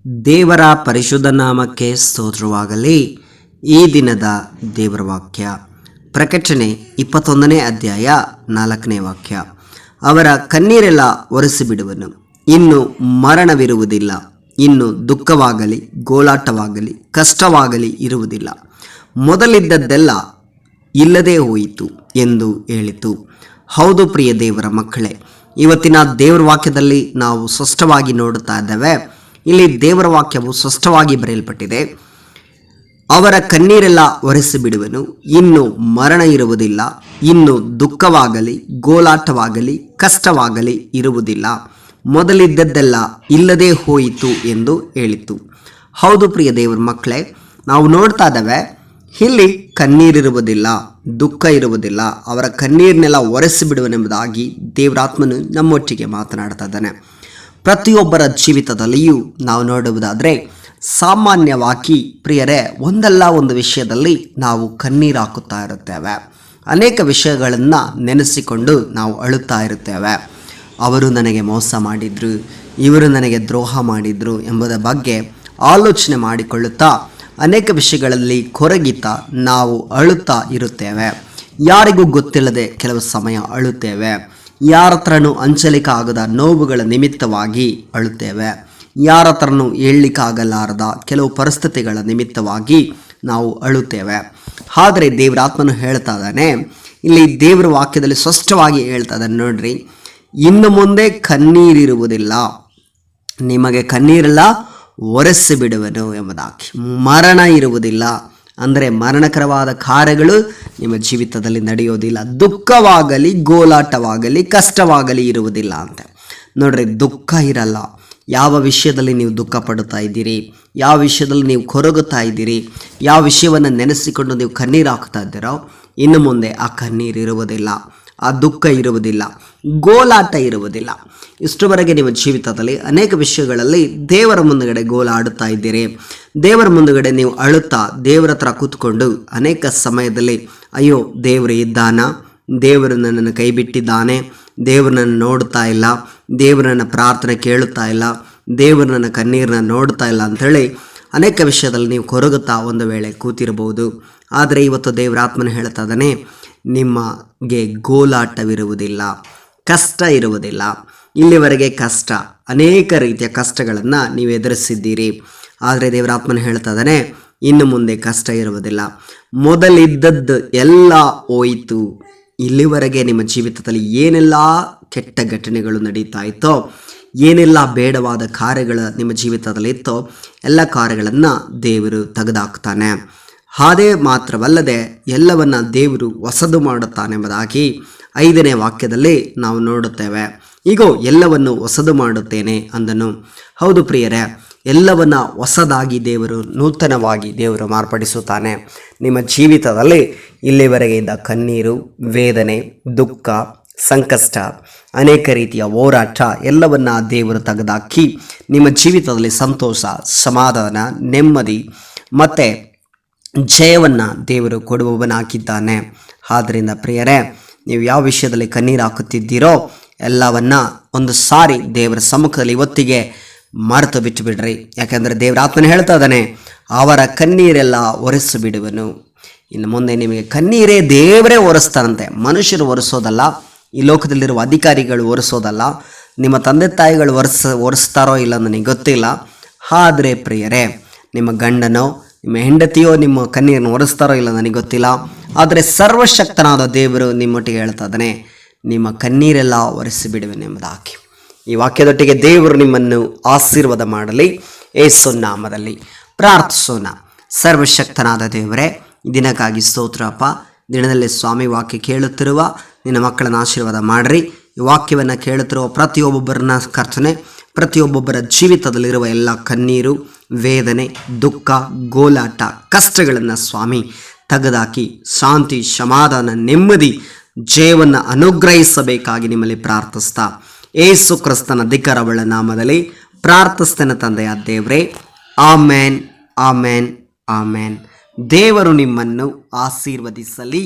ದೇವರ ಪರಿಶುದ್ಧ ನಾಮಕ್ಕೆ ಸ್ತೋತ್ರವಾಗಲಿ. ಈ ದಿನದ ದೇವರ ವಾಕ್ಯ ಪ್ರಕಟಣೆ 21ನೇ ಅಧ್ಯಾಯ 4ನೇ ವಾಕ್ಯ. ಅವರ ಕಣ್ಣೀರೆಲ್ಲ ಒರೆಸಿಬಿಡುವನು, ಇನ್ನು ಮರಣವಿರುವುದಿಲ್ಲ, ಇನ್ನು ದುಃಖವಾಗಲಿ ಗೋಳಾಟವಾಗಲಿ ಕಷ್ಟವಾಗಲಿ ಇರುವುದಿಲ್ಲ, ಮೊದಲಿದ್ದದ್ದೆಲ್ಲ ಇಲ್ಲದೆ ಹೋಯಿತು ಎಂದು ಹೇಳಿತು. ಹೌದು ಪ್ರಿಯ ದೇವರ ಮಕ್ಕಳೇ, ಇವತ್ತಿನ ದೇವರ ವಾಕ್ಯದಲ್ಲಿ ನಾವು ಸ್ಪಷ್ಟವಾಗಿ ನೋಡುತ್ತಾ ಇದ್ದೇವೆ. ಇಲ್ಲಿ ದೇವರ ವಾಕ್ಯವು ಸ್ಪಷ್ಟವಾಗಿ ಬರೆಯಲ್ಪಟ್ಟಿದೆ. ಅವರ ಕಣ್ಣೀರೆಲ್ಲ ಒರೆಸಿಬಿಡುವನು, ಇನ್ನು ಮರಣ ಇರುವುದಿಲ್ಲ, ಇನ್ನು ದುಃಖವಾಗಲಿ ಗೋಳಾಟವಾಗಲಿ ಕಷ್ಟವಾಗಲಿ ಇರುವುದಿಲ್ಲ, ಮೊದಲಿದ್ದದ್ದೆಲ್ಲ ಇಲ್ಲದೆ ಹೋಯಿತು ಎಂದು ಹೇಳಿತು. ಹೌದು ಪ್ರಿಯ ದೇವರ ಮಕ್ಕಳೇ, ನಾವು ನೋಡ್ತಾ ಇದ್ದೇವೆ ಇಲ್ಲಿ ಕಣ್ಣೀರಿರುವುದಿಲ್ಲ, ದುಃಖ ಇರುವುದಿಲ್ಲ, ಅವರ ಕಣ್ಣೀರನ್ನೆಲ್ಲ ಒರೆಸಿಬಿಡುವನೆಂಬುದಾಗಿ ದೇವರಾತ್ಮನು ನಮ್ಮೊಟ್ಟಿಗೆ ಮಾತನಾಡ್ತಾ ಇದ್ದಾನೆ. ಪ್ರತಿಯೊಬ್ಬರ ಜೀವಿತದಲ್ಲಿಯೂ ನಾವು ನೋಡುವುದಾದರೆ ಸಾಮಾನ್ಯವಾಗಿ ಪ್ರಿಯರೇ ಒಂದಲ್ಲ ಒಂದು ವಿಷಯದಲ್ಲಿ ನಾವು ಕಣ್ಣೀರು ಹಾಕುತ್ತಾ ಇರುತ್ತೇವೆ. ಅನೇಕ ವಿಷಯಗಳನ್ನು ನೆನೆಸಿಕೊಂಡು ನಾವು ಅಳುತ್ತಾ ಇರುತ್ತೇವೆ. ಅವರು ನನಗೆ ಮೋಸ ಮಾಡಿದರು, ಇವರು ನನಗೆ ದ್ರೋಹ ಮಾಡಿದರು ಎಂಬುದರ ಬಗ್ಗೆ ಆಲೋಚನೆ ಮಾಡಿಕೊಳ್ಳುತ್ತಾ ಅನೇಕ ವಿಷಯಗಳಲ್ಲಿ ಕೊರಗಿತಾ ನಾವು ಅಳುತ್ತಾ ಇರುತ್ತೇವೆ. ಯಾರಿಗೂ ಗೊತ್ತಿಲ್ಲದೆ ಕೆಲವು ಸಮಯ ಅಳುತ್ತೇವೆ. ಯಾರ ಹತ್ರನೂ ಹಂಚಲಿಕ್ಕಾಗದ ನೋವುಗಳ ನಿಮಿತ್ತವಾಗಿ ಅಳುತ್ತೇವೆ. ಯಾರ ಹತ್ರನೂ ಹೇಳಲಿಕ್ಕಾಗಲಾರದ ಕೆಲವು ಪರಿಸ್ಥಿತಿಗಳ ನಿಮಿತ್ತವಾಗಿ ನಾವು ಅಳುತ್ತೇವೆ. ಆದರೆ ದೇವರಾತ್ಮನು ಹೇಳ್ತಾ ಇದ್ದಾನೆ, ಇಲ್ಲಿ ದೇವರ ವಾಕ್ಯದಲ್ಲಿ ಸ್ಪಷ್ಟವಾಗಿ ಹೇಳ್ತಾ ಇದ್ದಾನೆ ನೋಡ್ರಿ, ಇನ್ನು ಮುಂದೆ ಕಣ್ಣೀರಿರುವುದಿಲ್ಲ, ನಿಮಗೆ ಕಣ್ಣೀರೆಲ್ಲ ಒರೆಸಿಬಿಡುವನು ಎಂಬುದಾಗಿ. ಮರಣ ಇರುವುದಿಲ್ಲ ಅಂದರೆ ಮರಣಕರವಾದ ಕಾರ್ಯಗಳು ನಿಮ್ಮ ಜೀವಿತದಲ್ಲಿ ನಡೆಯೋದಿಲ್ಲ. ದುಃಖವಾಗಲಿ ಗೋಳಾಟವಾಗಲಿ ಕಷ್ಟವಾಗಲಿ ಇರುವುದಿಲ್ಲ ಅಂತ ನೋಡ್ರಿ. ದುಃಖ ಇರಲ್ಲ. ಯಾವ ವಿಷಯದಲ್ಲಿ ನೀವು ದುಃಖ ಪಡುತ್ತಾ ಇದ್ದೀರಿ, ಯಾವ ವಿಷಯದಲ್ಲಿ ನೀವು ಕೊರಗುತ್ತಾ ಇದ್ದೀರಿ, ಯಾವ ವಿಷಯವನ್ನು ನೆನೆಸಿಕೊಂಡು ನೀವು ಕಣ್ಣೀರು ಹಾಕ್ತಾ ಇದ್ದೀರೋ, ಇನ್ನು ಮುಂದೆ ಆ ಕಣ್ಣೀರು ಇರುವುದಿಲ್ಲ, ಆ ದುಃಖ ಇರುವುದಿಲ್ಲ, ಗೋಳಾಟ ಇರುವುದಿಲ್ಲ. ಇಷ್ಟರವರೆಗೆ ನಿಮ್ಮ ಜೀವಿತದಲ್ಲಿ ಅನೇಕ ವಿಷಯಗಳಲ್ಲಿ ದೇವರ ಮುಂದುಗಡೆ ಗೋಳಾಡುತ್ತಾ ಇದ್ದೀರಿ. ದೇವರ ಮುಂದುಗಡೆ ನೀವು ಅಳುತ್ತಾ ದೇವರ ಹತ್ರ ಕೂತ್ಕೊಂಡು ಅನೇಕ ಸಮಯದಲ್ಲಿ ಅಯ್ಯೋ ದೇವರು ಇದ್ದಾನ, ದೇವರು ನನ್ನನ್ನು ಕೈ ಬಿಟ್ಟಿದ್ದಾನೆ, ದೇವರು ನನ್ನ ನೋಡ್ತಾ ಇಲ್ಲ, ದೇವರು ನನ್ನ ಪ್ರಾರ್ಥನೆ ಕೇಳುತ್ತಾ ಇಲ್ಲ, ದೇವರು ನನ್ನ ಕಣ್ಣೀರನ್ನ ನೋಡ್ತಾ ಇಲ್ಲ ಅಂಥೇಳಿ ಅನೇಕ ವಿಷಯದಲ್ಲಿ ನೀವು ಕೊರಗುತ್ತಾ ಒಂದು ವೇಳೆ ಕೂತಿರಬಹುದು. ಆದರೆ ಇವತ್ತು ದೇವರಾತ್ಮನ ಹೇಳ್ತಾ ಇದ್ದಾನೆ, ನಿಮಗೆ ಗೋಳಾಟವಿರುವುದಿಲ್ಲ, ಕಷ್ಟ ಇರುವುದಿಲ್ಲ. ಇಲ್ಲಿವರೆಗೆ ಕಷ್ಟ, ಅನೇಕ ರೀತಿಯ ಕಷ್ಟಗಳನ್ನು ನೀವು ಎದುರಿಸಿದ್ದೀರಿ. ಆದರೆ ದೇವರಾತ್ಮನ ಹೇಳ್ತಾ ಇದ್ದಾನೆ, ಇನ್ನು ಮುಂದೆ ಕಷ್ಟ ಇರುವುದಿಲ್ಲ, ಮೊದಲಿದ್ದದ್ದು ಎಲ್ಲ ಹೋಯಿತು. ಇಲ್ಲಿವರೆಗೆ ನಿಮ್ಮ ಜೀವಿತದಲ್ಲಿ ಏನೆಲ್ಲ ಕೆಟ್ಟ ಘಟನೆಗಳು ನಡೀತಾ ಇತ್ತೋ, ಏನೆಲ್ಲ ಬೇಡವಾದ ಕಾರ್ಯಗಳು ನಿಮ್ಮ ಜೀವಿತದಲ್ಲಿ ಇತ್ತೋ, ಎಲ್ಲ ಕಾರ್ಯಗಳನ್ನು ದೇವರು ತೆಗೆದುಹಾಕ್ತಾನೆ. ಅದೇ ಮಾತ್ರವಲ್ಲದೆ ಎಲ್ಲವನ್ನ ದೇವರು ಹೊಸದು ಮಾಡುತ್ತಾನೆಂಬುದಾಗಿ 5ನೇ ವಾಕ್ಯದಲ್ಲಿ ನಾವು ನೋಡುತ್ತೇವೆ. ಈಗ ಎಲ್ಲವನ್ನು ಹೊಸದು ಮಾಡುತ್ತೇನೆ ಅಂದನು. ಹೌದು ಪ್ರಿಯರೇ, ಎಲ್ಲವನ್ನ ಹೊಸದಾಗಿ ದೇವರು ನೂತನವಾಗಿ ದೇವರು ಮಾರ್ಪಡಿಸುತ್ತಾನೆ. ನಿಮ್ಮ ಜೀವಿತದಲ್ಲಿ ಇಲ್ಲಿವರೆಗೆ ಇದ್ದ ಕಣ್ಣೀರು, ವೇದನೆ, ದುಃಖ, ಸಂಕಷ್ಟ, ಅನೇಕ ರೀತಿಯ ಹೋರಾಟ ಎಲ್ಲವನ್ನ ದೇವರು ತೆಗೆದುಹಾಕಿ ನಿಮ್ಮ ಜೀವಿತದಲ್ಲಿ ಸಂತೋಷ, ಸಮಾಧಾನ, ನೆಮ್ಮದಿ ಮತ್ತು ಜಯವನ್ನು ದೇವರು ಕೊಡುವವನಾಗಿದ್ದಾನೆ. ಆದ್ದರಿಂದ ಪ್ರಿಯರೇ, ನೀವು ಯಾವ ವಿಷಯದಲ್ಲಿ ಕಣ್ಣೀರು ಹಾಕುತ್ತಿದ್ದೀರೋ ಎಲ್ಲವನ್ನ ಒಂದು ಸಾರಿ ದೇವರ ಸಮ್ಮುಖದಲ್ಲಿ ಇವತ್ತಿಗೆ ಮರೆತು ಬಿಟ್ಟು ಬಿಡ್ರಿ. ಯಾಕೆಂದರೆ ದೇವರ ಆತ್ಮನ ಹೇಳ್ತಾ ಇದ್ದಾನೆ, ಅವರ ಕಣ್ಣೀರೆಲ್ಲ ಒರೆಸಿಬಿಡುವನು. ಇನ್ನು ಮುಂದೆ ನಿಮಗೆ ಕಣ್ಣೀರೇ ದೇವರೇ ಒರೆಸ್ತಾನಂತೆ. ಮನುಷ್ಯರು ಒರೆಸೋದಲ್ಲ, ಈ ಲೋಕದಲ್ಲಿರುವ ಅಧಿಕಾರಿಗಳು ಒರೆಸೋದಲ್ಲ, ನಿಮ್ಮ ತಂದೆ ತಾಯಿಗಳು ಒರೆಸ್ತಾರೋ ಇಲ್ಲ ನನಗೆ ಗೊತ್ತಿಲ್ಲ. ಆದರೆ ಪ್ರಿಯರೇ, ನಿಮ್ಮ ಗಂಡನೋ ನಿಮ್ಮ ಹೆಂಡತಿಯೋ ನಿಮ್ಮ ಕಣ್ಣೀರನ್ನು ಒರೆಸ್ತಾರೋ ಇಲ್ಲ ನನಗೆ ಗೊತ್ತಿಲ್ಲ. ಆದರೆ ಸರ್ವಶಕ್ತನಾದ ದೇವರು ನಿಮ್ಮೊಟ್ಟಿಗೆ ಹೇಳ್ತಾ ಇದ್ದಾನೆ, ನಿಮ್ಮ ಕಣ್ಣೀರೆಲ್ಲ ಒರೆಸಿಬಿಡುವೆನೆಂಬುದಾಗಿ. ಈ ವಾಕ್ಯದೊಟ್ಟಿಗೆ ದೇವರು ನಿಮ್ಮನ್ನು ಆಶೀರ್ವಾದ ಮಾಡಲಿ. ಯೇಸು ನಾಮದಲ್ಲಿ ಪ್ರಾರ್ಥಿಸೋಣ. ಸರ್ವಶಕ್ತನಾದ ದೇವರೇ, ಈ ದಿನಕ್ಕಾಗಿ ಸ್ತೋತ್ರಪ್ಪ. ದಿನದಲ್ಲಿ ಸ್ವಾಮಿ ವಾಕ್ಯ ಕೇಳುತ್ತಿರುವ ನಿನ್ನ ಮಕ್ಕಳನ್ನು ಆಶೀರ್ವಾದ ಮಾಡಿರಿ. ಈ ವಾಕ್ಯವನ್ನು ಕೇಳುತ್ತಿರುವ ಪ್ರತಿಯೊಬ್ಬೊಬ್ಬರನ್ನ ಕರ್ತನೆ, ಪ್ರತಿಯೊಬ್ಬೊಬ್ಬರ ಜೀವಿತದಲ್ಲಿರುವ ಎಲ್ಲ ಕಣ್ಣೀರು, ವೇದನೆ, ದುಃಖ, ಗೋಳಾಟ, ಕಷ್ಟಗಳನ್ನು ಸ್ವಾಮಿ ತೆಗೆದುಹಾಕಿ ಶಾಂತಿ, ಸಮಾಧಾನ, ನೆಮ್ಮದಿ, ಜಯವನ್ನು ಅನುಗ್ರಹಿಸಬೇಕಾಗಿ ನಿಮ್ಮಲ್ಲಿ ಪ್ರಾರ್ಥಿಸ್ತಾ ಯೇಸು ಕ್ರಿಸ್ತನ ಅಧಿಕಾರವುಳ್ಳ ನಾಮದಲ್ಲಿ ಪ್ರಾರ್ಥಿಸ್ತೇನೆ ತಂದೆಯ ದೇವರೇ. ಆಮೇನ್, ಆಮೇನ್, ಆಮೇನ್. ದೇವರು ನಿಮ್ಮನ್ನು ಆಶೀರ್ವದಿಸಲಿ.